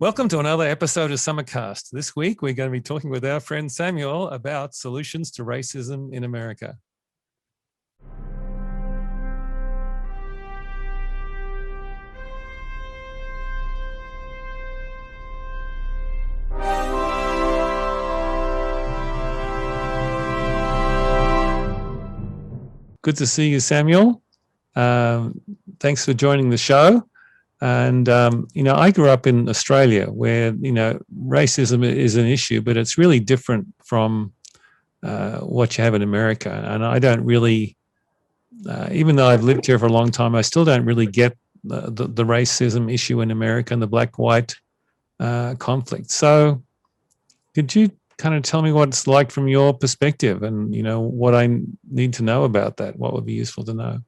Welcome to another episode of SummitCast. This week, we're going to be talking with our friend Samuel about solutions to racism in America. Good to see you, Samuel. Thanks for joining the show. And, I grew up in Australia where, racism is an issue, but it's really different from what you have in America. And I don't really, even though I've lived here for a long time, I still don't really get the racism issue in America and the black-white conflict. So could you kind of tell me what it's like from your perspective and, what I need to know about that? What would be useful to know?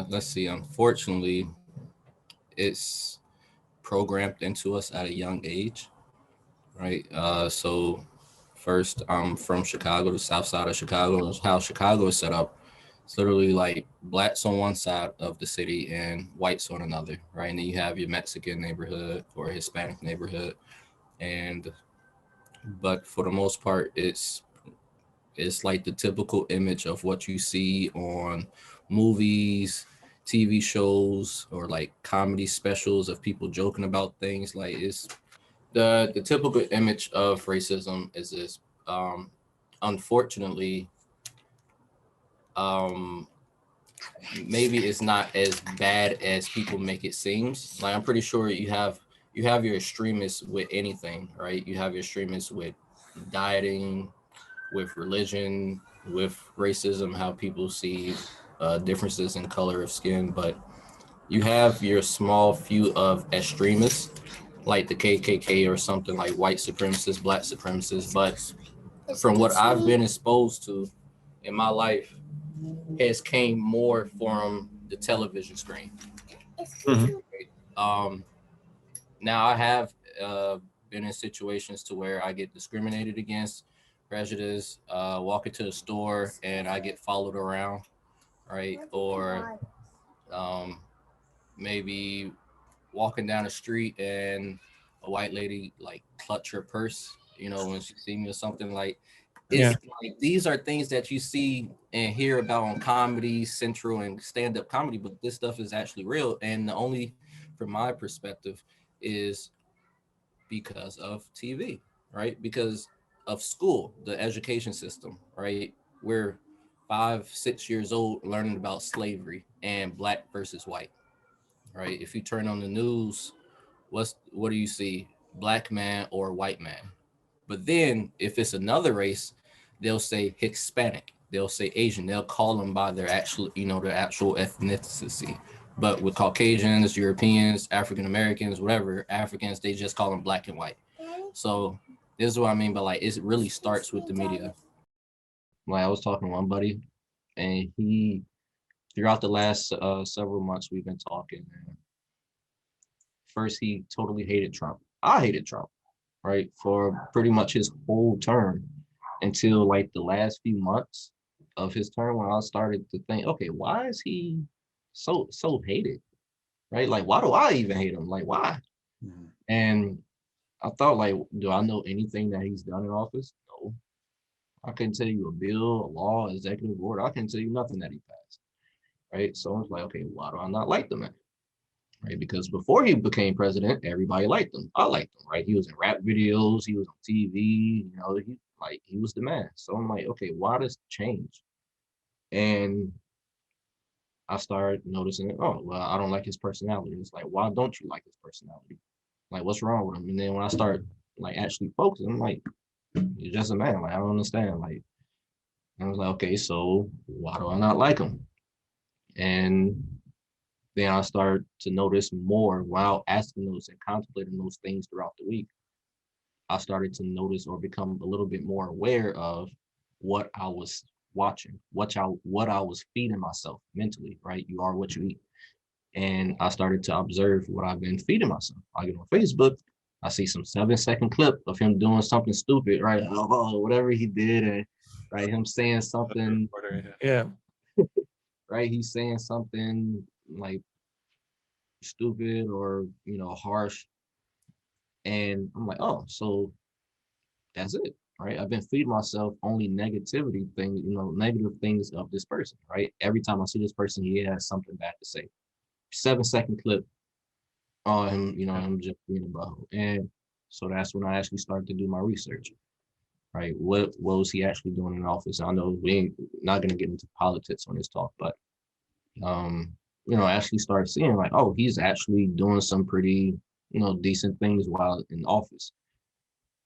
Let's see. Unfortunately, it's programmed into us at a young age, right? So first, I'm from Chicago, the south side of Chicago. How Chicago is set up, it's literally like blacks on one side of the city and whites on another, right? And then you have your Mexican neighborhood or Hispanic neighborhood, but for the most part, it's like the typical image of what you see on movies, TV shows, or like comedy specials of people joking about things. Like it's the typical image of racism is this. Unfortunately, maybe it's not as bad as people make it seems. Like I'm pretty sure you have your extremists with anything, right? You have your extremists with dieting, with religion, with racism, how people see differences in color of skin, but you have your small few of extremists like the KKK or something like white supremacists, black supremacists. But from what I've been exposed to in my life, has came more from the television screen. Mm-hmm. Now I have been in situations to where I get discriminated against, prejudice, walk into the store and I get followed around, right? Or maybe walking down the street and a white lady like clutch her purse, when she see me or something. Like it's like these are things that you see and hear about on Comedy Central and stand-up comedy, but this stuff is actually real. And the only, from my perspective, is because of TV, right? Because of school, the education system, right? We're 5, 6 years old learning about slavery and black versus white, right? If you turn on the news, what do you see? Black man or white man. But then if it's another race, they'll say Hispanic, they'll say Asian, they'll call them by their actual, their actual ethnicity. But with Caucasians, Europeans, African Americans, whatever, Africans, they just call them black and white. So this is what I mean by like, it really starts with the media. Like I was talking to one buddy and he, throughout the last several months we've been talking, and first he totally hated Trump. I hated Trump, right? For pretty much his whole term until like the last few months of his term when I started to think, okay, why is he so hated, right? Like, why do I even hate him? Like, why? Mm-hmm. And I thought, like, do I know anything that he's done in office? No. I couldn't tell you a bill, a law, executive order. I couldn't tell you nothing that he passed, right? So I was like, okay, why do I not like the man? Right? Because before he became president, everybody liked him. I liked him, right? He was in rap videos, he was on TV, he was the man. So I'm like, okay, why does change? And I started noticing, oh, well, I don't like his personality. It's like, why don't you like his personality? Like, what's wrong with him? And then when I start like actually focusing, I'm like, he's just a man. Like, I don't understand. Like, I was like, okay, so why do I not like him? And then I started to notice more while asking those and contemplating those things throughout the week. I started to notice or become a little bit more aware of what I was watching, what I was feeding myself mentally, right? You are what you eat. And I started to observe what I've been feeding myself. I get on Facebook, I see some 7-second clip of him doing something stupid, right? Oh, whatever he did, and right, him saying something. Yeah. Right, he's saying something like stupid or harsh, And I'm like, oh, so that's it, right? I've been feeding myself only negativity things, negative things of this person, right? Every time I see this person, he has something bad to say. 7-second clip on him, him just being a butthole. And so that's when I actually started to do my research, right? What was he actually doing in office? I know we ain't not gonna get into politics on this talk, but I actually started seeing like, oh, he's actually doing some pretty, decent things while in office.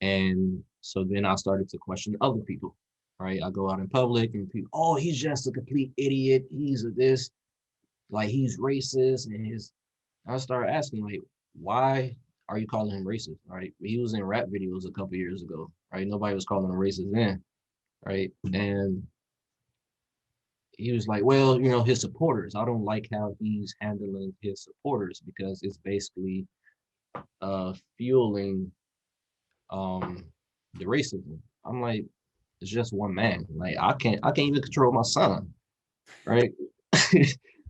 And so then I started to question other people, right? I go out in public and people, oh, he's just a complete idiot. He's a this, like he's racist. I started asking like, why are you calling him racist, right? He was in rap videos a couple years ago, right? Nobody was calling him racist then, right? And he was like, well, his supporters, I don't like how he's handling his supporters because it's basically fueling the racism. I'm like, it's just one man. Like I can't even control my son, right?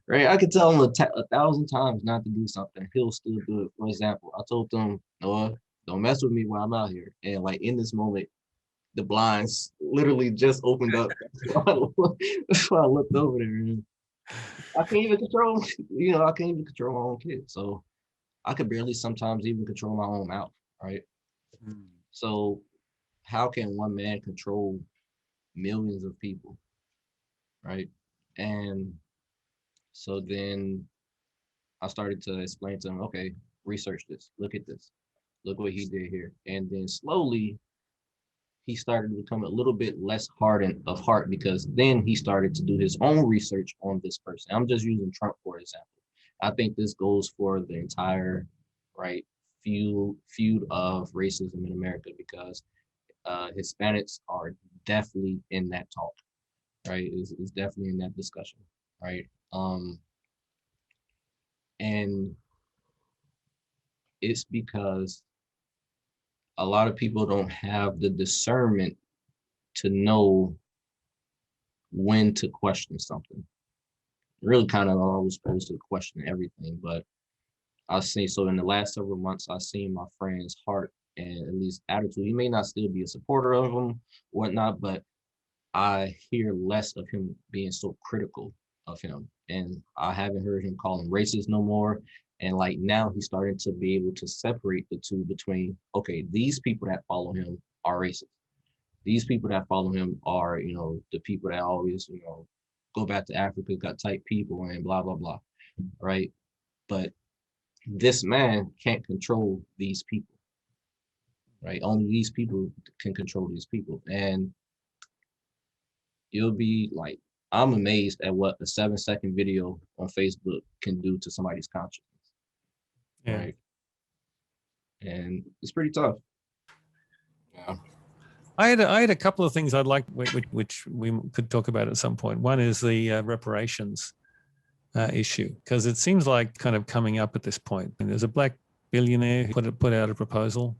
Right? I could tell him a thousand times not to do something. He'll still do it. For example, I told them, Noah, don't mess with me while I'm out here. And like in this moment, the blinds literally just opened up. That's why I looked over there. And I can't even control, I can't even control my own kid. So I could barely sometimes even control my own mouth, right? So how can one man control millions of people, right? And so then I started to explain to him, okay, research this, look at this, look what he did here. And then slowly he started to become a little bit less hardened of heart because then he started to do his own research on this person. I'm just using Trump for example. I think this goes for the entire right feud of racism in America because Hispanics are definitely in that talk, right? Is definitely in that discussion, right? And it's because a lot of people don't have the discernment to know when to question something. Really kind of always supposed to question everything, but I've seen, so in the last several months, I've seen my friend's heart and at least attitude. He may not still be a supporter of him, whatnot, but I hear less of him being so critical of him. And I haven't heard him call him racist no more. And like now he's starting to be able to separate the two between, okay, these people that follow him are racist. These people that follow him are, the people that always, go back to Africa, got type people and blah, blah, blah. Right. But this man can't control these people. Right. Only these people can control these people. And you'll be like, I'm amazed at what a 7-second video on Facebook can do to somebody's consciousness. Yeah. Right. And it's pretty tough. Yeah. I had a couple of things I'd like, which we could talk about at some point. One is the reparations issue, because it seems like kind of coming up at this point. And there's a black billionaire who put out a proposal,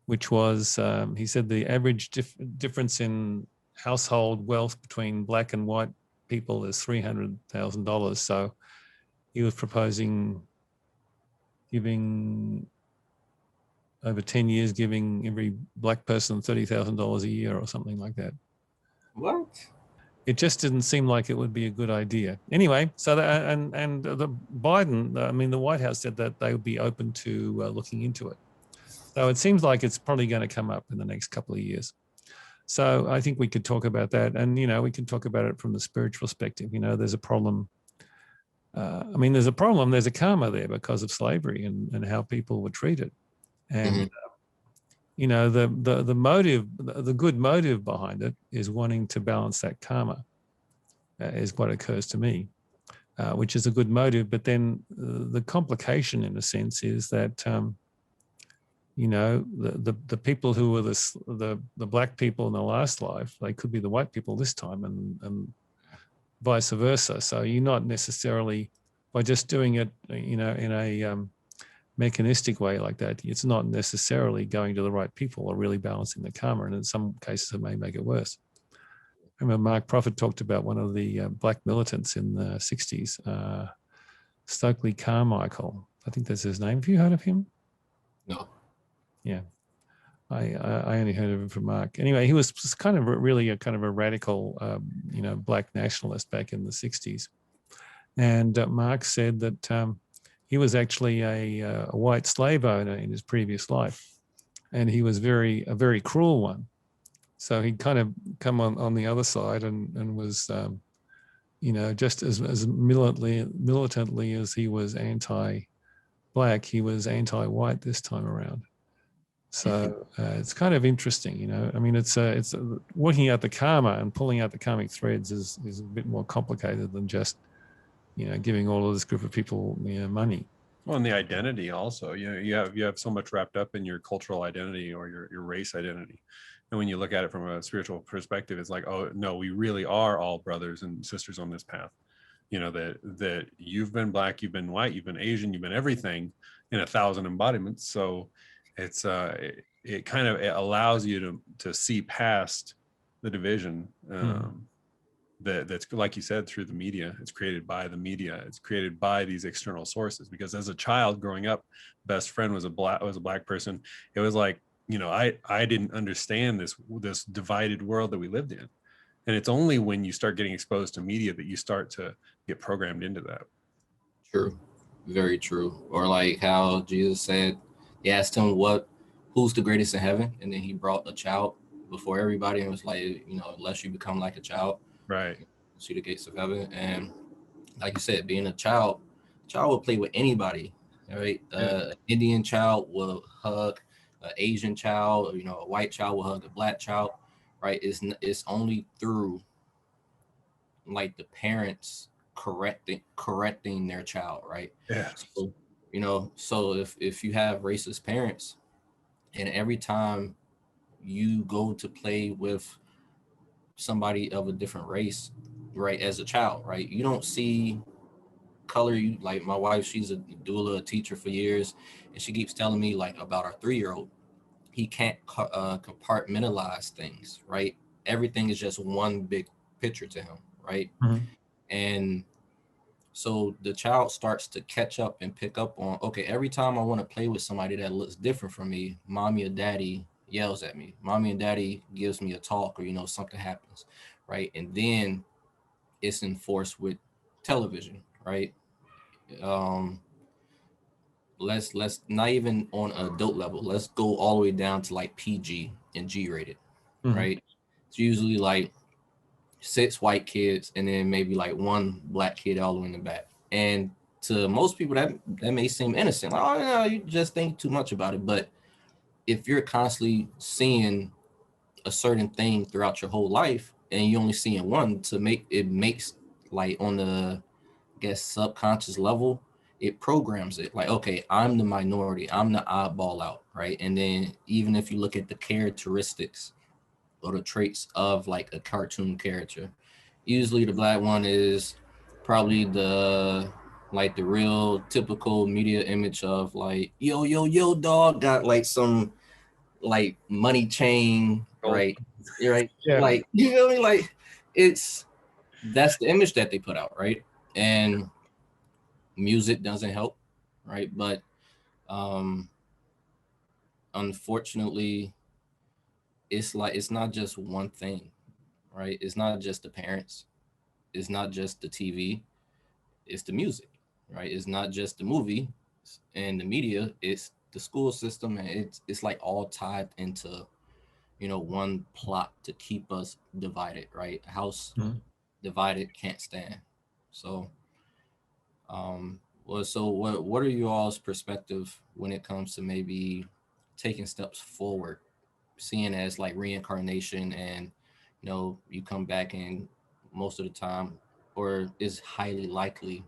which was, he said the average difference in household wealth between black and white people is $300,000. So he was proposing giving over 10 years, giving every black person $30,000 a year or something like that. What? It just didn't seem like it would be a good idea. Anyway, so the Biden, I mean, the White House said that they would be open to looking into it. So it seems like it's probably going to come up in the next couple of years. So I think we could talk about that. And, we can talk about it from the spiritual perspective. There's a problem. There's a problem. There's a karma there because of slavery and how people were treated. And, the motive, the good motive behind it is wanting to balance that karma, is what occurs to me, which is a good motive. But then the complication, in a sense, is that, the people who were the black people in the last life, they could be the white people this time, and vice versa. So you're not necessarily, by just doing it, in a mechanistic way like that, it's not necessarily going to the right people or really balancing the karma. And in some cases, it may make it worse. I remember Mark Prophet talked about one of the black militants in the 60s, Stokely Carmichael. I think that's his name. Have you heard of him? No. Yeah. I only heard of him from Mark. Anyway, he was kind of really a kind of a radical, black nationalist back in the 60s. And Mark said that he was actually a white slave owner in his previous life, and he was a very cruel one. So he'd kind of come on the other side and was, just as militantly as he was anti-black, he was anti-white this time around. So it's kind of interesting, I mean, it's working out the karma and pulling out the karmic threads is a bit more complicated than just, giving all of this group of people, money. Well, and the identity also, you have so much wrapped up in your cultural identity or your race identity. And when you look at it from a spiritual perspective, it's like, oh no, we really are all brothers and sisters on this path. That you've been black, you've been white, you've been Asian, you've been everything in 1,000 embodiments. So it's it kind of allows you to see past the division that's, like you said, through the media. It's created by the media, it's created by these external sources. Because as a child growing up, best friend was a black person. It was like, I didn't understand this divided world that we lived in. And it's only when you start getting exposed to media that you start to get programmed into that. True. Very true. Or like how Jesus said, he asked him who's the greatest in heaven, and then he brought a child before everybody and was like, unless you become like a child, right, see the gates of heaven. And like you said, being a child will play with anybody, right? An Indian child will hug an Asian child, or, a white child will hug a black child, right? It's only through like the parents correcting their child, right? Yeah. So if you have racist parents, and every time you go to play with somebody of a different race, right, as a child, right, you don't see color. You, like my wife, she's a doula, a teacher for years, and she keeps telling me like about our 3-year-old, he can't compartmentalize things, right? Everything is just one big picture to him, right? Mm-hmm. And so the child starts to catch up and pick up on, okay, every time I want to play with somebody that looks different from me, mommy or daddy yells at me, mommy and daddy gives me a talk, or something happens, right? And then it's enforced with television, right? Let's not even on an adult level, let's go all the way down to like PG and G rated, right? It's usually like 6 white kids and then maybe like 1 black kid all the way in the back. And to most people that may seem innocent, like, oh no, you just think too much about it. But if you're constantly seeing a certain thing throughout your whole life and you only seeing one, makes like on the, I guess, subconscious level, it programs it like, okay, I'm the minority, I'm the oddball out, right? And then even if you look at the characteristics or the traits of like a cartoon character, usually the black one is probably the real typical media image of like, yo dog got like some like money chain, right? You're right. Yeah. Like, you feel me? Like, that's the image that they put out, right? And music doesn't help, right? But unfortunately, it's not just one thing, right? It's not just the parents, it's not just the TV, it's the music, right? It's not just the movie and the media, it's the school system, and it's like all tied into one plot to keep us divided, right? A house divided can't stand. So what are you all's perspective when it comes to maybe taking steps forward, seeing as like reincarnation, and you come back, and most of the time, or is highly likely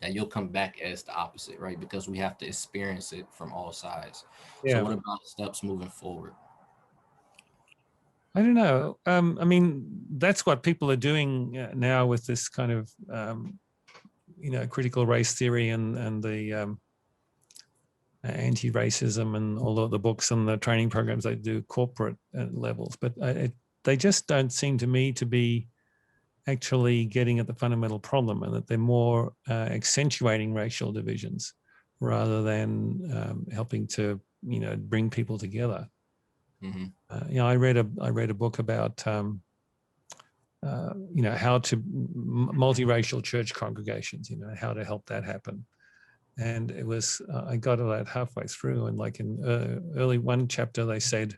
that you'll come back as the opposite, right? Because we have to experience it from all sides. Yeah. So what about steps moving forward? I don't know. I mean, that's what people are doing now with this kind of, critical race theory and the anti-racism and all of the books and the training programs they do corporate levels. But they just don't seem to me to be actually getting at the fundamental problem, and that they're more accentuating racial divisions rather than helping to bring people together. Mm-hmm. I read a book about how to multiracial church congregations, how to help that happen. And it was I got it halfway through, and like in early one chapter they said,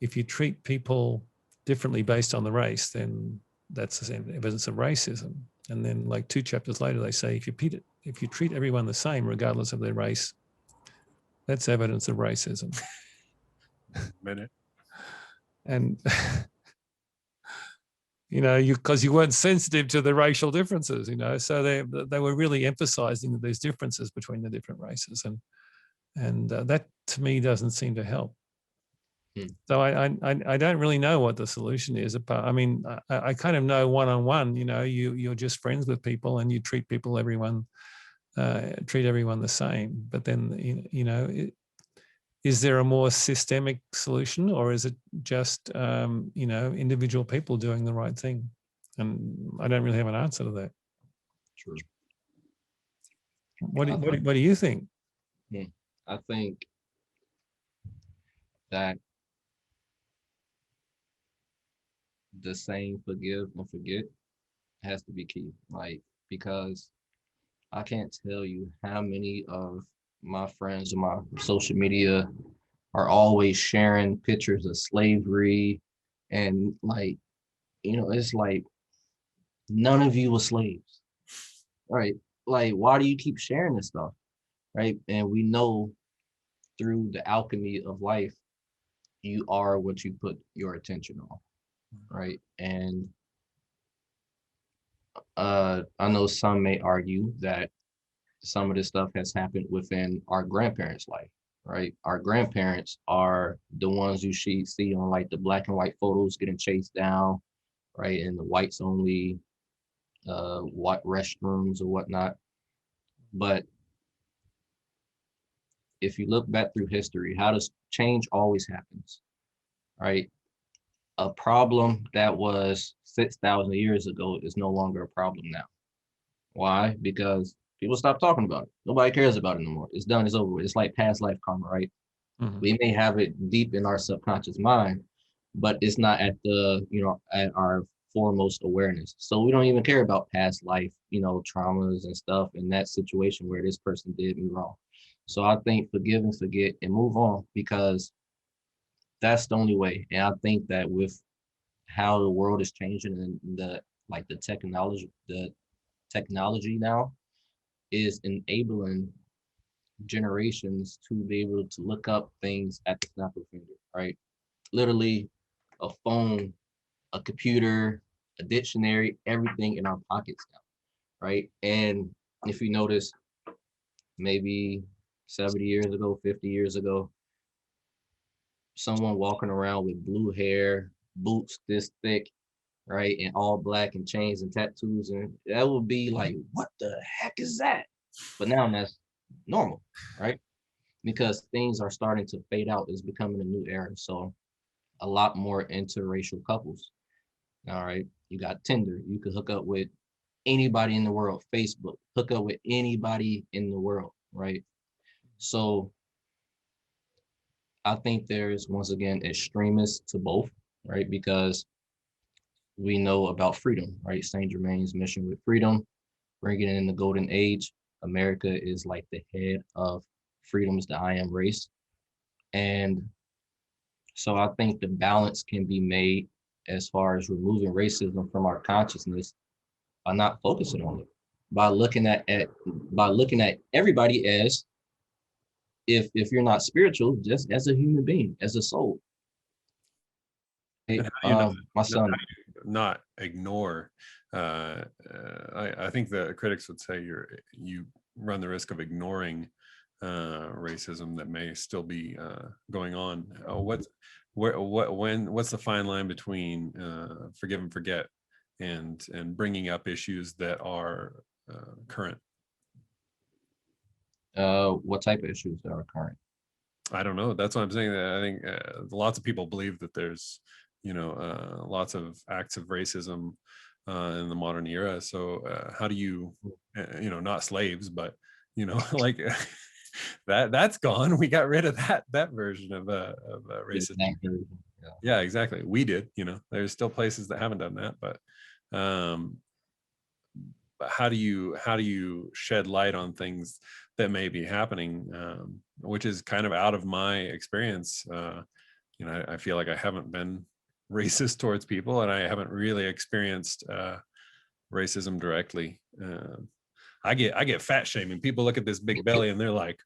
if you treat people differently based on the race, then that's evidence of racism. And then like 2 chapters later they say, if you treat everyone the same regardless of their race, that's evidence of racism. Minute. And because you weren't sensitive to the racial differences, so they were really emphasizing that there's differences between the different races, and that to me doesn't seem to help. So I don't really know what the solution is. I kind of know one-on-one, you're just friends with people and you treat everyone the same. But then, is there a more systemic solution, or is it just, individual people doing the right thing? And I don't really have an answer to that. True. What do you think? I think that the saying "forgive and forget" has to be key. Because I can't tell you how many of my friends on my social media are always sharing pictures of slavery, and it's like none of you were slaves, right? Like, why do you keep sharing this stuff, right? And we know through the alchemy of life, you are what you put your attention on, right? And I know some may argue that some of this stuff has happened within our grandparents' life, right? Our grandparents are the ones you see on like the black and white photos getting chased down, right? In the whites only, what restrooms or whatnot. But if you look back through history, how does change always happens, right? A problem that was 6,000 years ago is no longer a problem now. Why? Because people stop talking about it. Nobody cares about it no more. It's done. It's over with. It's like past life karma, right? Mm-hmm. We may have it deep in our subconscious mind, but it's not at at our foremost awareness. So we don't even care about past life, traumas and stuff in that situation where this person did me wrong. So I think forgive and forget and move on, because that's the only way. And I think that with how the world is changing and the technology now is enabling generations to be able to look up things at the snap of a finger, right? Literally a phone, a computer, a dictionary, everything in our pockets now, right? And if you notice, maybe 70 years ago, 50 years ago, someone walking around with blue hair, boots this thick, right, and all black and chains and tattoos, and that would be like, what the heck is that? But now that's normal, right? Because things are starting to fade out. It's becoming a new era. So a lot more interracial couples. All right. You got Tinder. You could hook up with anybody in the world. Facebook, hook up with anybody in the world, right? So I think there's, once again, extremists to both, right? Because we know about freedom, right? Saint Germain's mission with freedom, bringing in the golden age. America is like the head of freedom's the I am race. And so I think the balance can be made as far as removing racism from our consciousness by not focusing on it, by looking at everybody as, if you're not spiritual, just as a human being, as a soul. Hey, my son. Not ignore. I think the critics would say you run the risk of ignoring racism that may still be going on. What's the fine line between forgive and forget and bringing up issues that are current? What type of issues are current? I don't know. That's what I'm saying. I think lots of people believe that there's lots of acts of racism in the modern era. So how do you, not slaves, but like that's gone. We got rid of that version of racism. Yeah, exactly. We did. There's still places that haven't done that, but how do you shed light on things that may be happening, which is kind of out of my experience. I feel like I haven't been racist towards people, and I haven't really experienced racism directly. I get fat shaming. People look at this big belly and they're like,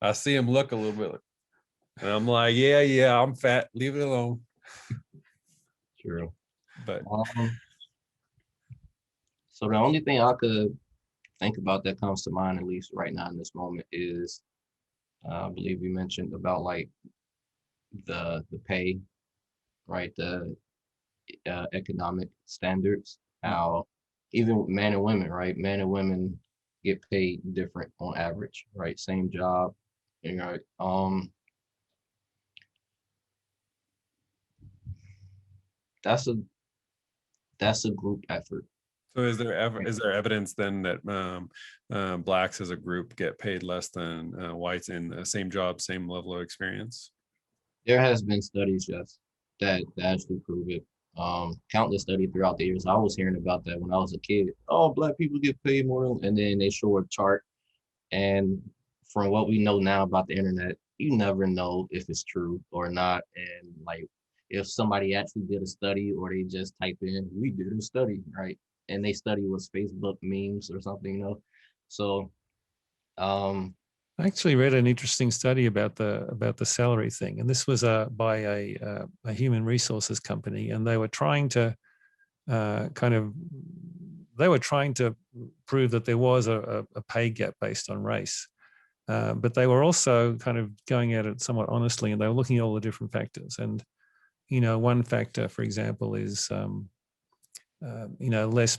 I see them look a little bit, and I'm like, yeah, I'm fat. Leave it alone. True. But so the only thing I could think about that comes to mind, at least right now in this moment, is I believe you mentioned about like the pay, right? The economic standards, how even men and women, right? Men and women get paid different on average, right? Same job, that's a group effort. So is there evidence then that blacks as a group get paid less than whites in the same job, same level of experience? There has been studies, yes, that actually prove it. Countless studies throughout the years. I was hearing about that when I was a kid. Oh, black people get paid more, and then they show a chart. And from what we know now about the internet, you never know if it's true or not. And like, if somebody actually did a study, or they just type in, "We did a study," right? And they study was Facebook memes or something, So, I actually read an interesting study about the salary thing, and this was by a human resources company, and they were trying to prove that there was a pay gap based on race, but they were also kind of going at it somewhat honestly, and they were looking at all the different factors. And one factor, for example, is less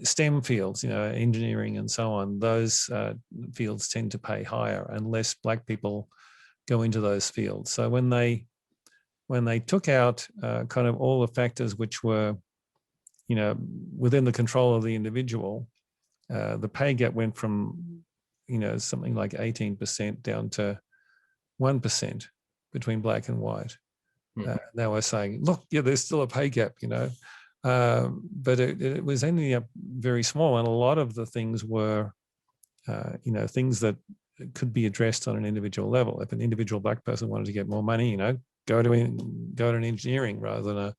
STEM fields, engineering and so on. Those fields tend to pay higher, and less black people go into those fields. So when they took out kind of all the factors which were, within the control of the individual, the pay gap went from, something like 18% down to 1% between black and white. They were saying, look, yeah, there's still a pay gap, but it was ending up very small. And a lot of the things were, things that could be addressed on an individual level. If an individual black person wanted to get more money, go to an engineering rather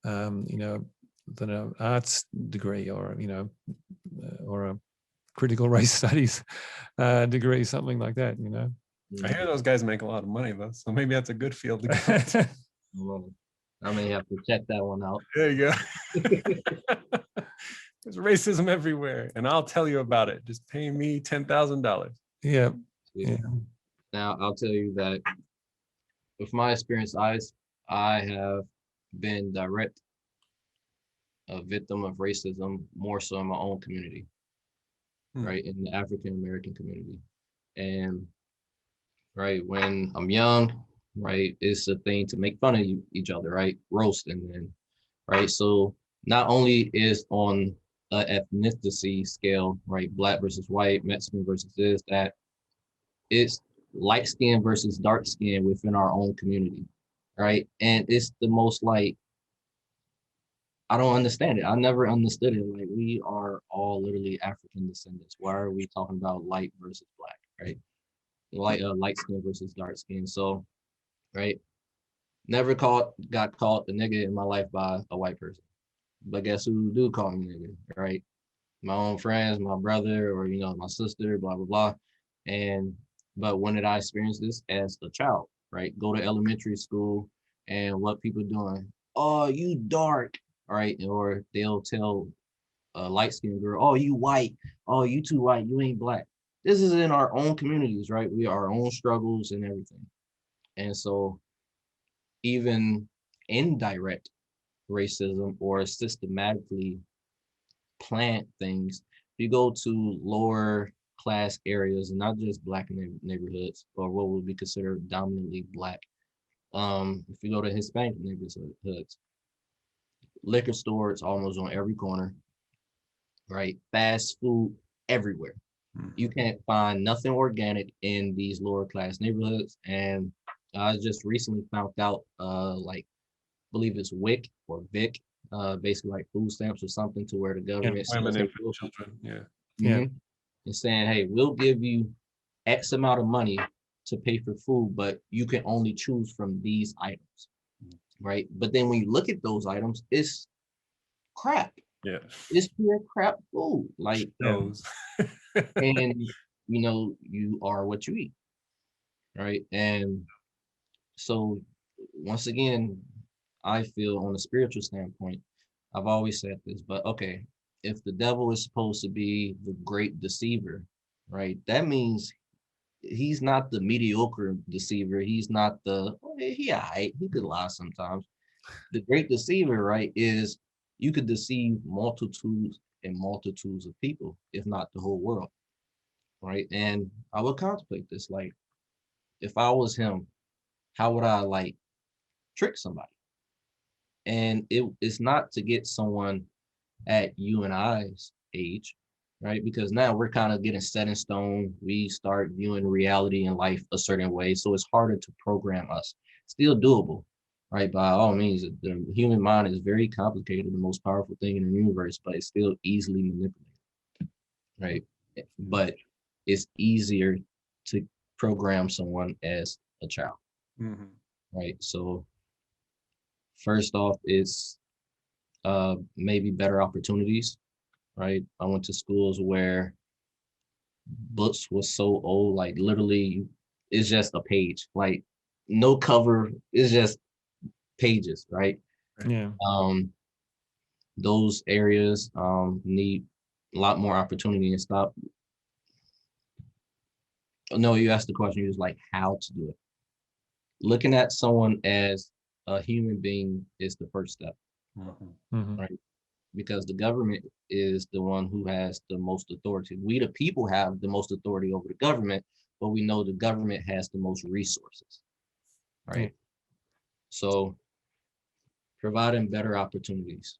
than than an arts degree, or or a critical race studies degree, something like that. I hear those guys make a lot of money though, so maybe that's a good field to go. I may have to check that one out. There you go. There's racism everywhere, and I'll tell you about it. Just pay me $10,000. Yeah. Now I'll tell you that with my experience, I have been direct a victim of racism, more so in my own community, right, in the African American community. And right, when I'm young, right, it's a thing to make fun of each other, right, roasting, and right. So not only is on an ethnicity scale, right, black versus white, Mexican versus this, that, it's light skin versus dark skin within our own community, right? And it's the most like, I don't understand it. I never understood it. Like, we are all literally African descendants. Why are we talking about light versus black, right? Light skin versus dark skin. So, right, never got called a nigga in my life by a white person. But guess who do call me nigga, right? My own friends, my brother, or my sister, blah blah blah. But when did I experience this? As a child, right? Go to elementary school, and what people doing? Oh, you dark, right? Or they'll tell a light-skinned girl, oh, you white. Oh, you too white. You ain't black. This is in our own communities, right? We are our own struggles and everything. And so even indirect racism, or systematically plant things, you go to lower class areas, and not just black neighborhoods, or what would be considered dominantly black. If you go to Hispanic neighborhoods, liquor stores almost on every corner, right? Fast food everywhere, You can't find nothing organic in these lower class neighborhoods. And I just recently found out, like, believe it's WIC or VIC, basically like food stamps or something, to where the government says, Women, hey, infant, children. Yeah. Yeah. It's saying, hey, we'll give you X amount of money to pay for food, but you can only choose from these items, right? But then when you look at those items, it's crap. Yeah. It's pure crap food. Like, Those. and you are what you eat, right? And so once again, I feel on a spiritual standpoint, I've always said this, but okay, if the devil is supposed to be the great deceiver, right? That means he's not the mediocre deceiver. He's not the he could lie sometimes. The great deceiver, right, is you could deceive multitudes and multitudes of people, if not the whole world, right? And I would contemplate this, like, if I was him, how would I like trick somebody? And it's not to get someone at you and I's age, right? Because now we're kind of getting set in stone. We start viewing reality and life a certain way. So it's harder to program us. Still doable, right? By all means, the human mind is very complicated, the most powerful thing in the universe, but it's still easily manipulated, right? But it's easier to program someone as a child, right? So first off, it's maybe better opportunities, right? I went to schools where books was so old, like literally it's just a page, like no cover, it's just pages, right? Yeah. Those areas need a lot more opportunity and stop. No, you asked the question, you was like, how to do it. Looking at someone as a human being is the first step, right? Because the government is the one who has the most authority. We, the people, have the most authority over the government, but we know the government has the most resources, right? Yeah. So providing better opportunities.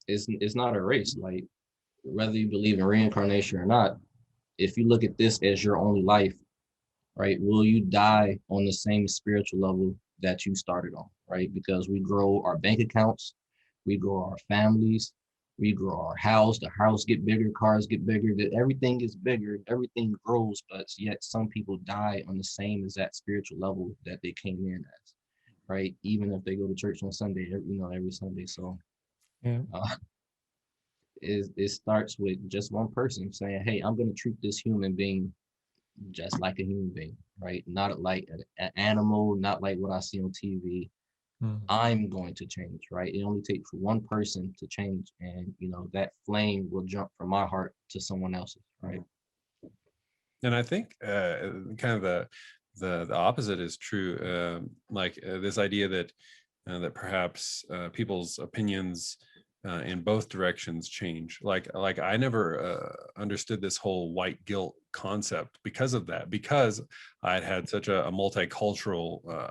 It's not a race. Like, whether you believe in reincarnation or not, if you look at this as your only life, right, will you die on the same spiritual level that you started on, right? Because we grow our bank accounts, we grow our families, we grow our house, the house get bigger, cars get bigger, everything gets bigger, everything grows, but yet some people die on the same exact spiritual level that they came in as, right? Even if they go to church on Sunday, every Sunday. So Yeah. it starts with just one person saying, hey, I'm going to treat this human being just like a human being, right? Not like an animal, not like what I see on TV. I'm going to change, right? It only takes one person to change, and that flame will jump from my heart to someone else's, right? And I think kind of the opposite is true. This idea that that perhaps people's opinions in both directions change. Like I never understood this whole white guilt concept because of that, because I'd had such a multicultural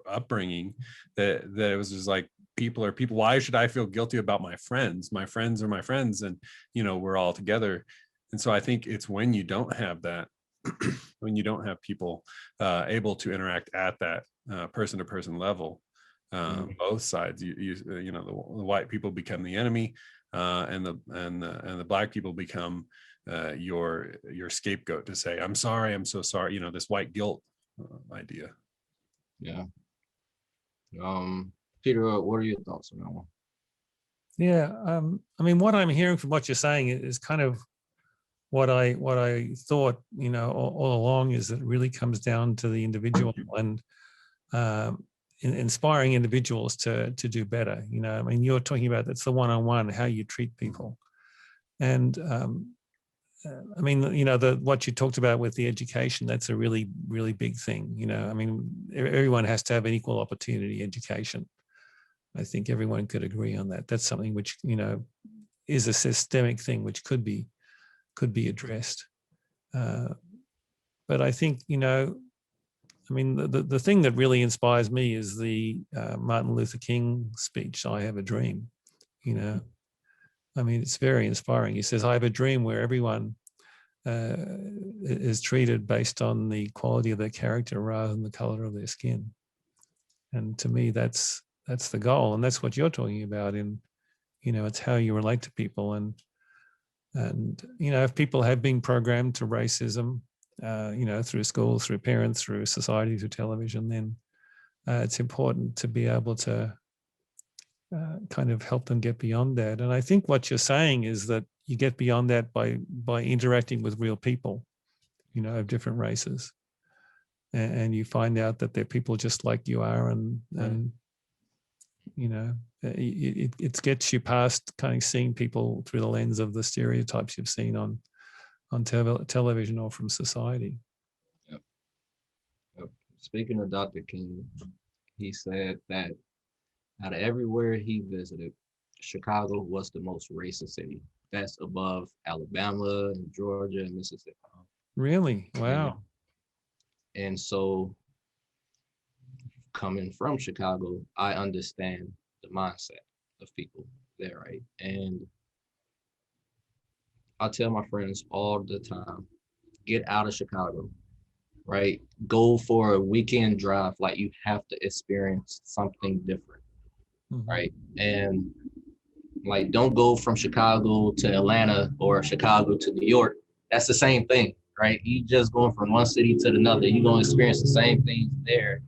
upbringing that it was just like, people are people. Why should I feel guilty about my friends? My friends are my friends, and we're all together. And so I think it's when you don't have that, when you don't have people able to interact at that person to person level, both sides, the white people become the enemy, and the black people become your scapegoat to say, I'm sorry, I'm so sorry, this white guilt idea. Yeah. Peter, what are your thoughts on that one? Yeah. I mean, what I'm hearing from what you're saying is kind of what I thought, all along, is that it really comes down to the individual and inspiring individuals to do better. I mean, you're talking about, that's the one-on-one, how you treat people. And I mean, what you talked about with the education, that's a really, really big thing. I mean, everyone has to have an equal opportunity education. I think everyone could agree on that. That's something which, is a systemic thing which could be addressed. But I think, I mean, the thing that really inspires me is the Martin Luther King speech, I Have a Dream. I mean, it's very inspiring. He says, I have a dream where everyone is treated based on the quality of their character rather than the color of their skin. And to me, that's the goal. And that's what you're talking about in, it's how you relate to people. And if people have been programmed to racism, through schools, through parents, through society, through television, then it's important to be able to kind of help them get beyond that. And I think what you're saying is that you get beyond that by interacting with real people, of different races, and you find out that they're people just like you are, and it gets you past kind of seeing people through the lens of the stereotypes you've seen on television or from society. Yep. Speaking of Dr. King, he said that out of everywhere he visited, Chicago was the most racist city. That's above Alabama and Georgia and Mississippi. Really? Wow. And so, coming from Chicago, I understand the mindset of people there, right? And I tell my friends all the time, get out of Chicago, right? Go for a weekend drive. Like, you have to experience something different, right? And like, don't go from Chicago to Atlanta or Chicago to New York. That's the same thing, right? You just going from one city to another. You're going to experience the same things there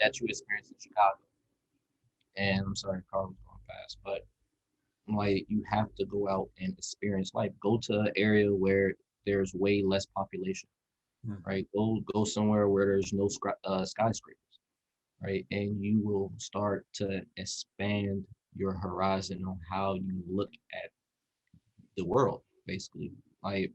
that you experience in Chicago. And I'm sorry, car was going fast, but like, you have to go out and experience, like, go to an area where there's way less population, right? Go somewhere where there's no skyscrapers, right? And you will start to expand your horizon on how you look at the world, basically. Like,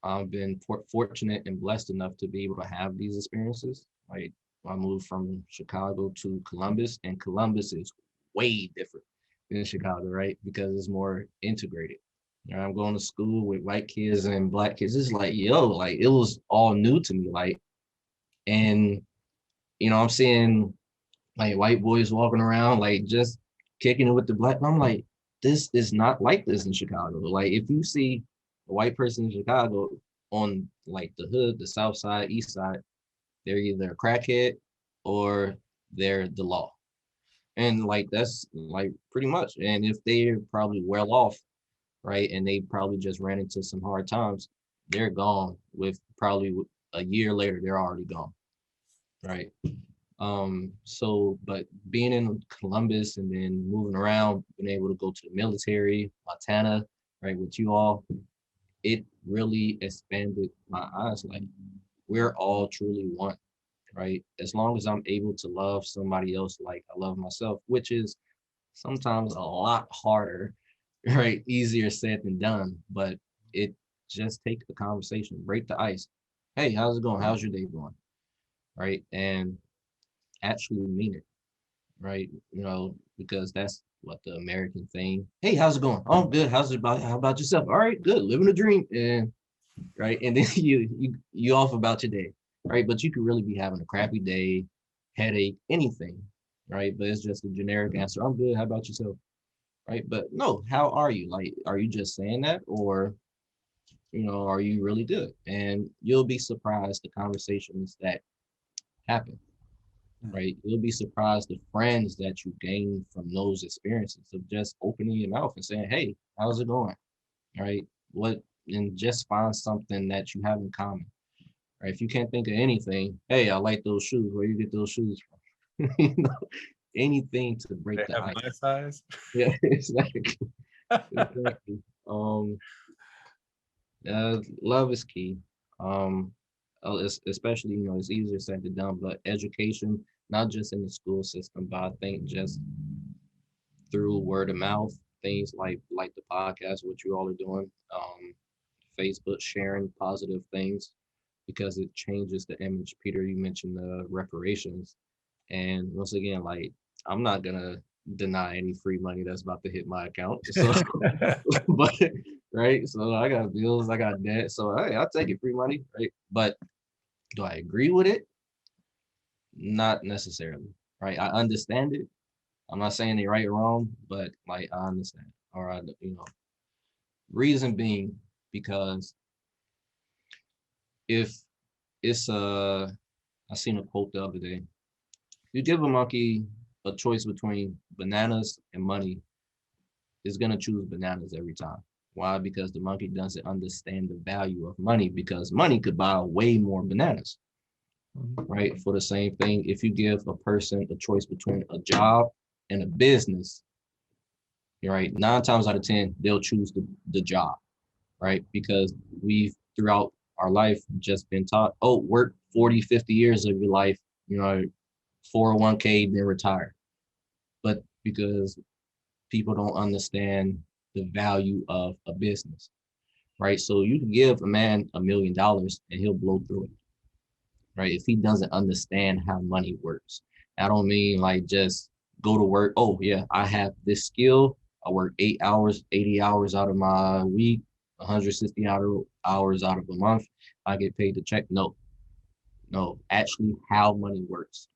I've been fortunate and blessed enough to be able to have these experiences. Like, I moved from Chicago to Columbus, and Columbus is way different than Chicago, right? Because it's more integrated. I'm going to school with white kids and black kids. It's like, like, it was all new to me. Like, and I'm seeing like white boys walking around, like, just kicking it with the black. I'm like, this is not like this in Chicago. Like, if you see a white person in Chicago on like the hood, the south side, east side, they're either a crackhead or they're the law. And like, that's like pretty much. And if they're probably well off, right, and they probably just ran into some hard times, they're gone with probably a year later, they're already gone, right? So, but being in Columbus and then moving around, being able to go to the military, Montana, right, with you all, it really expanded my eyes. Like, we're all truly one, right? As long as I'm able to love somebody else like I love myself, which is sometimes a lot harder, right? Easier said than done, but it just takes the conversation, break the ice. Hey, how's it going? How's your day going? Right? And actually mean it, right? Because that's what the American thing. Hey, how's it going? Oh, good. How about yourself? All right, good. Living a dream. And right. And then you off about your day, right? But you could really be having a crappy day, headache, anything, right? But it's just a generic answer. I'm good. How about yourself? Right. But no, how are you? Like, are you just saying that, or are you really good? And you'll be surprised the conversations that happen. Right, you'll be surprised the friends that you gain from those experiences of just opening your mouth and saying, "Hey, how's it going?" Right, and just find something that you have in common. Right, if you can't think of anything, hey, I like those shoes. Where you get those shoes from? Anything to break the ice. My size. Yeah, exactly. Exactly. Love is key. Especially, it's easier said than done, but education, not just in the school system, but I think just through word of mouth, things like the podcast, what you all are doing, Facebook, sharing positive things, because it changes the image. Peter, you mentioned the reparations, and once again, like, I'm not gonna deny any free money that's about to hit my account. So, but right, so I got bills, I got debt, so hey, I'll take it, free money, right? But do I agree with it? Not necessarily, right? I understand it. I'm not saying they're right or wrong, but like I understand. All right, reason being because if it's I seen a quote the other day. You give a monkey a choice between bananas and money, it's gonna choose bananas every time. Why? Because the monkey doesn't understand the value of money, because money could buy way more bananas, right? For the same thing, if you give a person a choice between a job and a business, right? 9 times out of 10, they'll choose the job, right? Because we've throughout our life just been taught, oh, work 40, 50 years of your life, 401k, then retire. But because people don't understand the value of a business, right? So you can give a man $1 million and he'll blow through it, right? If he doesn't understand how money works. I don't mean like just go to work. Oh yeah, I have this skill. I work 8 hours, 80 hours out of my week, 160 hours out of a month. I get paid to check. No, actually how money works.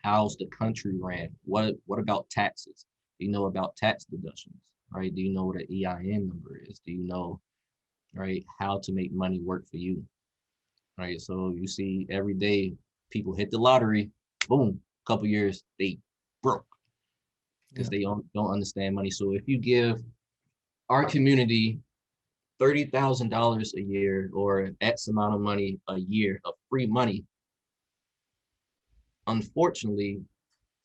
How's the country ran? What about taxes? Do you know about tax deductions, right? Do you know what an EIN number is? Do you know, right, how to make money work for you, right? So you see every day people hit the lottery, boom, couple years they broke because they don't understand money. So if you give our community $30,000 a year or X amount of money a year of free money, unfortunately,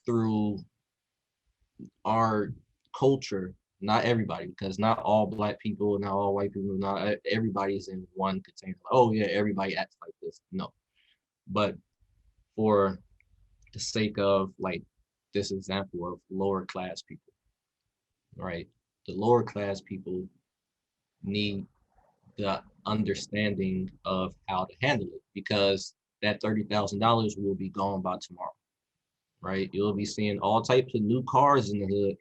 through our culture, not everybody, because not all Black people, not all white people, not everybody's in one container. Oh yeah, everybody acts like this. No, but for the sake of like this example of lower class people, right? The lower class people need the understanding of how to handle it, because that $30,000 will be gone by tomorrow, right? You'll be seeing all types of new cars in the hood.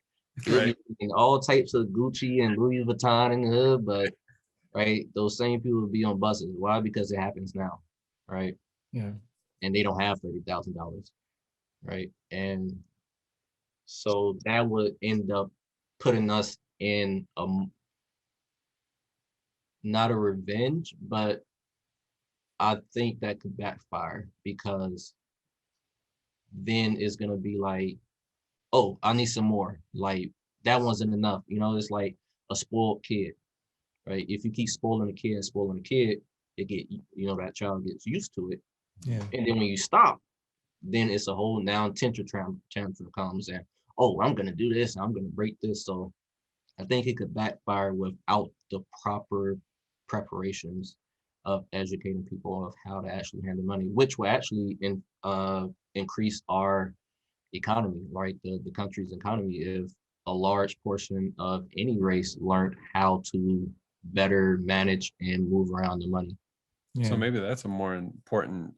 You'll be seeing all types of Gucci and Louis Vuitton in the hood, but right, those same people will be on buses. Why? Because it happens now, right? Yeah. And they don't have $30,000, right? And so that would end up putting us in a not a revenge, but I think that could backfire, because then it's gonna be like, oh, I need some more. Like that wasn't enough. It's like a spoiled kid, right? If you keep spoiling a kid, that child gets used to it. Yeah. And then when you stop, then it's a whole now tantrum comes in. Oh, I'm gonna do this, I'm gonna break this. So I think it could backfire without the proper preparations of educating people of how to actually handle money, which will actually increase our economy, right? The country's economy, if a large portion of any race learned how to better manage and move around the money. So maybe that's a more important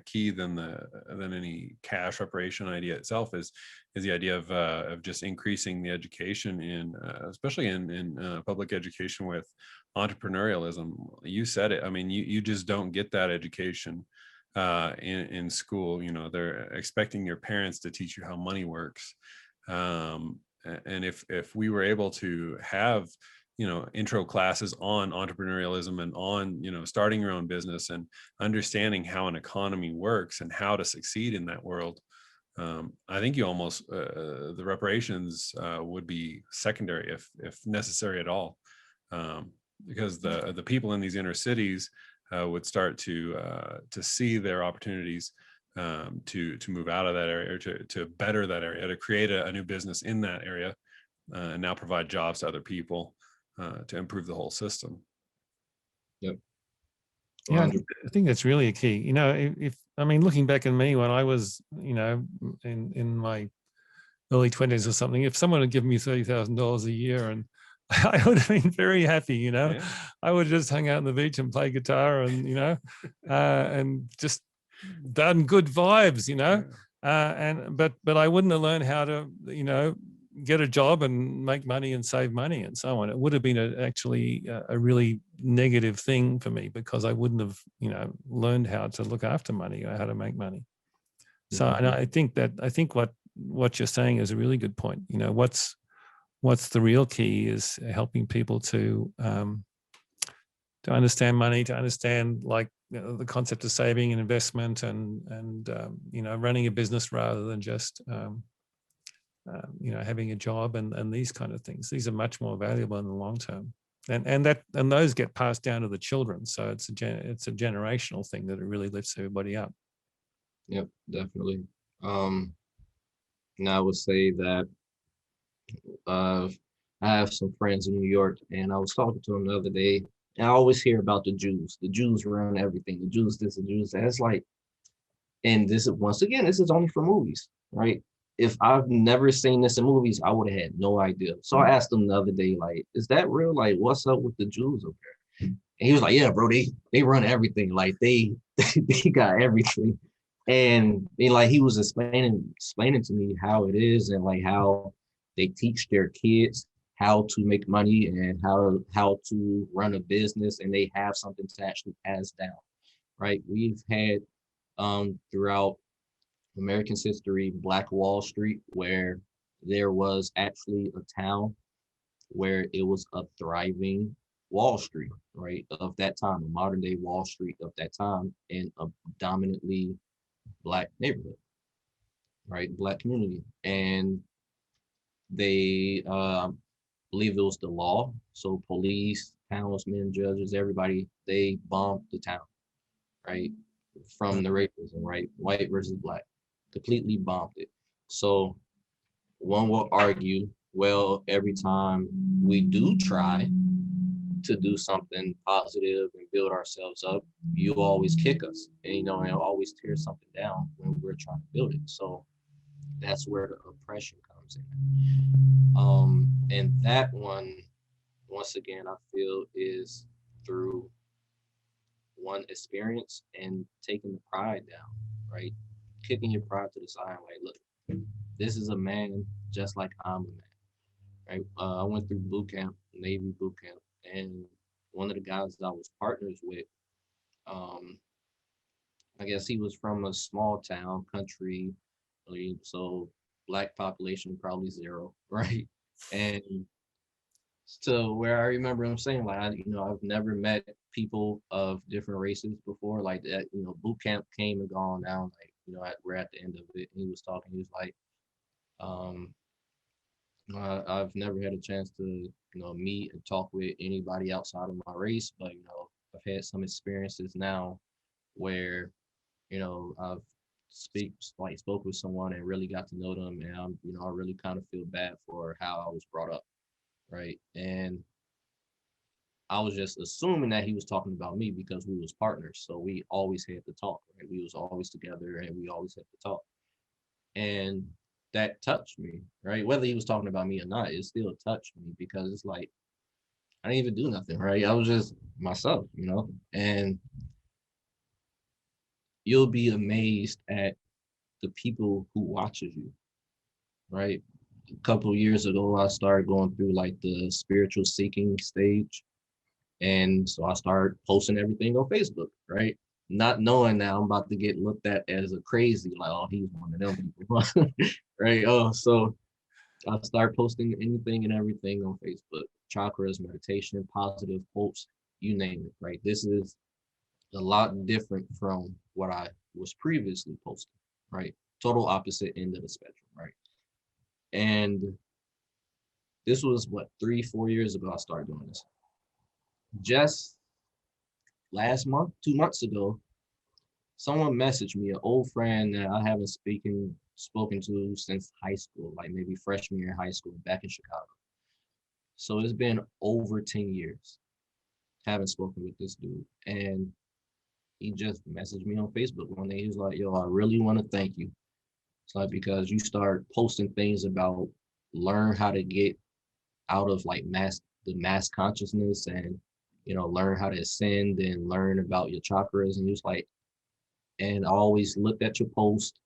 key than any cash reparation idea itself is the idea of just increasing the education especially in public education with entrepreneurialism. You said it. I mean, you just don't get that education in school. They're expecting your parents to teach you how money works, and if we were able to have intro classes on entrepreneurialism and on starting your own business and understanding how an economy works and how to succeed in that world, I think you almost the reparations would be secondary if necessary at all, because the people in these inner cities would start to see their opportunities to move out of that area, or to better that area, to create a new business in that area, and now provide jobs to other people, to improve the whole system. Yep. Yeah, I think that's really a key. If looking back at me when I was, in my early 20s or something, if someone had given me $30,000 a year, and I would have been very happy. Yeah. I would have just hung out on the beach and play guitar, and and just done good vibes. But I wouldn't have learned how to get a job and make money and save money and so on. It would have been actually a really negative thing for me, because I wouldn't have, learned how to look after money or how to make money. So, and I think what what you're saying is a really good point. You know, what's the real key is helping people to understand money, to understand like the concept of saving and investment, and you know, running a business rather than just you know, having a job and these kind of things. These are much more valuable in the long term, and those get passed down to the children. So it's a generational thing that it really lifts everybody up. Yep, definitely. And I would say that I have some friends in New York, and I was talking to them the other day, and I always hear about the Jews. The Jews run everything. The Jews this, the Jews that. It's like, and this is, once again, this is only for movies, right? If I've never seen this in movies, I would have had no idea. So I asked him the other day, like, is that real? Like, what's up with the Jews over there? And he was like, yeah, bro, they run everything. Like they got everything. And like he was explaining to me how it is, and like how they teach their kids how to make money and how to run a business, and they have something to actually pass down, right? We've had throughout American history, Black Wall Street, where there was actually a town where it was a thriving Wall Street, right, of that time, a modern day Wall Street of that time, in a dominantly Black neighborhood, right, Black community. And they believe it was the law. So police, townsmen, judges, everybody, they bombed the town, right, from the racism, right, white versus Black, completely bombed it. So one will argue, well, every time we do try to do something positive and build ourselves up, you always kick us, and you know, and always tear something down when we're trying to build it. So that's where the oppression comes in. And that one, once again, I feel is through one experience and taking the pride down, right? Kicking your pride to the side, like, look, this is a man just like I'm a man, right? I went through boot camp, Navy boot camp, and one of the guys that I was partners with, I guess he was from a small town, country, so Black population probably zero, right? And so where I remember him saying, like, I've never met people of different races before, like that. You know, boot camp came and gone now, like, we're at the end of it. And he was talking, he was like, um, I've never had a chance to, meet and talk with anybody outside of my race, but I've had some experiences now where, I've spoke with someone and really got to know them, and I really kind of feel bad for how I was brought up, right? And I was just assuming that he was talking about me because we was partners, so we always had to talk, right? We was always together, and we always had to talk, and that touched me, right? Whether he was talking about me or not, it still touched me because it's like I didn't even do nothing, right? I was just myself, and you'll be amazed at the people who watches you, right? A couple of years ago, I started going through like the spiritual seeking stage. And so I started posting everything on Facebook, right? Not knowing that I'm about to get looked at as a crazy, like, oh, he's one of them people, right? Oh, so I started posting anything and everything on Facebook, chakras, meditation, positive quotes, you name it, right? This is a lot different from what I was previously posting, right? Total opposite end of the spectrum, right? And this was what, 3-4 years ago I started doing this. Just last month, 2 months ago, someone messaged me, an old friend that I haven't spoken to since high school, like maybe freshman year in high school, back in Chicago. So it's been over 10 years haven't spoken with this dude. And he just messaged me on Facebook one day. He was like, yo, I really want to thank you. It's like, because you start posting things about learn how to get out of like the mass consciousness, and learn how to ascend and learn about your chakras. And he was like, and I always looked at your post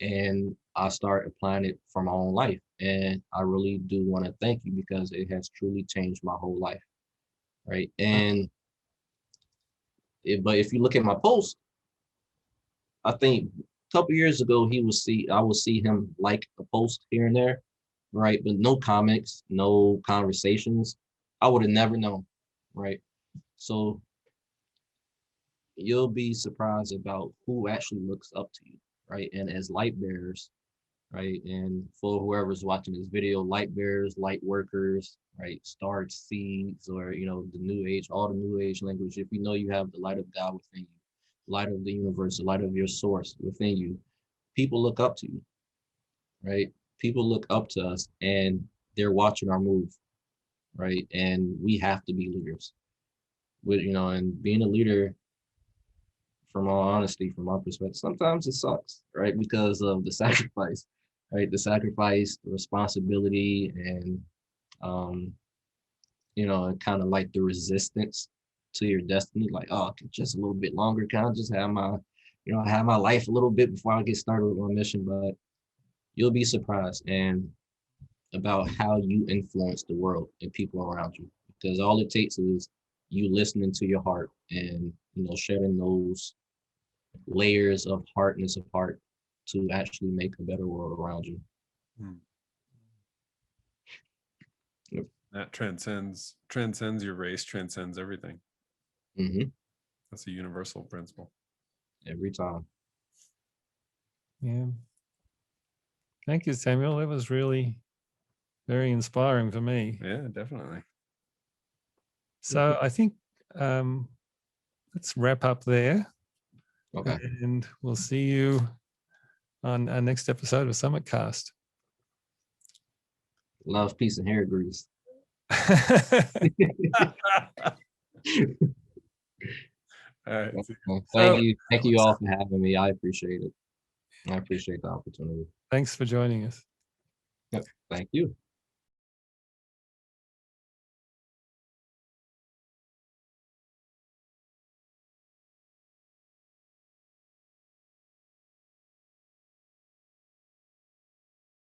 and I started applying it for my own life. And I really do want to thank you because it has truly changed my whole life, right? And but if you look at my post, I think couple years ago, I will see him like a post here and there, right? But no comments, no conversations. I would have never known, right? So you'll be surprised about who actually looks up to you, right? And as light bearers, right? And for whoever's watching this video, light bearers, light workers, right? Star seeds, or the new age, all the new age language. If you know you have the light of God within you, light of the universe, the light of your source within you, people look up to you, right? People look up to us and they're watching our move, right? And we have to be leaders. And being a leader, from all honesty, from my perspective, sometimes it sucks, right? Because of the sacrifice, right? The sacrifice, the responsibility, and and kind of like the resistance to your destiny. Like, oh, just a little bit longer. Can I just have my life a little bit before I get started with my mission? But you'll be surprised and about how you influence the world and people around you. Because all it takes is you listening to your heart and shedding those layers of hardness of heart to actually make a better world around you. Yep. That transcends your race, transcends everything. Mm-hmm. That's a universal principle. Every time. Yeah. Thank you, Samuel. That was really very inspiring for me. Yeah, definitely. So I think let's wrap up there. Okay. And we'll see you on our next episode of SummitCast. Love, peace, and hair grease. All right. Thank you all for having me. I appreciate it. I appreciate the opportunity. Thanks for joining us. Yep. Thank you.